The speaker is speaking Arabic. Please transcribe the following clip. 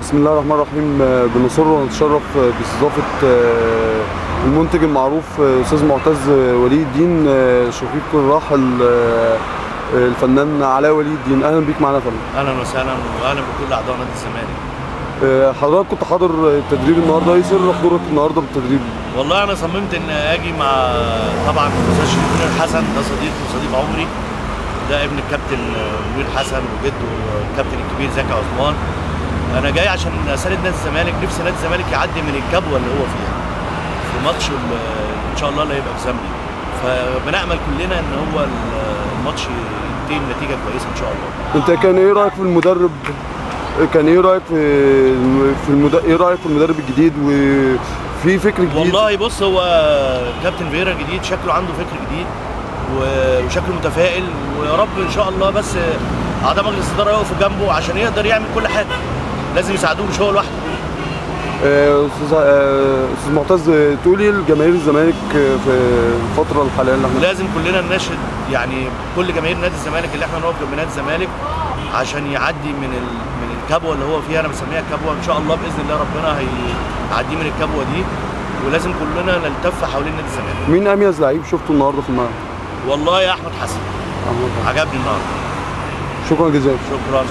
بسم الله الرحمن الرحيم. بنصر ونتشرف باستضافة المنتج المعروف أستاذ معتز ولي الدين، شقيق الراحل الفنان علاء ولي الدين. أهلا بيك معنا يا فندم. اهلا وسهلا واهلا بكل اعضاء نادي الزمالك. حضرتك كنت حاضر التدريب النهارده، ايه سر حضورك النهارده بالتدريب؟ والله انا صممت ان اجي مع طبعا الاستاذ شريف منير حسن، ده صديق عمري، ده ابن الكابتن منير حسن وجده الكابتن الكبير زكي عثمان. انا جاي عشان اساند نادي الزمالك، نفسي نادي الزمالك يعدي من الكبوه اللي هو فيها في ماتش ان شاء الله اللي هيبقى في زامبيا. فبنأمل كلنا ان هو الماتش ينتهي بنتيجه كويسه ان شاء الله. انت كان ايه رايك في المدرب؟ كان ايه رايك ايه رايك في المدرب الجديد وفي فكر جديد؟ والله بص، هو كابتن فييرا جديد، شكله عنده فكر جديد وشكله متفائل، ويا رب ان شاء الله بس اعضاء مجلس الاداره يقفوا جنبه عشان يقدر يعمل كل حاجه. لازم يساعدوه، مش هو لوحده. استاذ معتز، تقولي لجماهير الزمالك في الفتره الحاليه اللي احنا لازم كلنا نناشد يعني كل جماهير نادي الزمالك اللي احنا نقف جنب نادي الزمالك عشان يعدي من الكبوه اللي هو فيها. انا بسميها الكبوه، ان شاء الله باذن الله ربنا هيعديه من الكبوه دي، ولازم كلنا نلتف حوالين نادي الزمالك. مين اميز لعيب شفته النهارده في الملعب؟ والله يا احمد حسن عجبني النهارده. شكرا جزيلا. شكرا.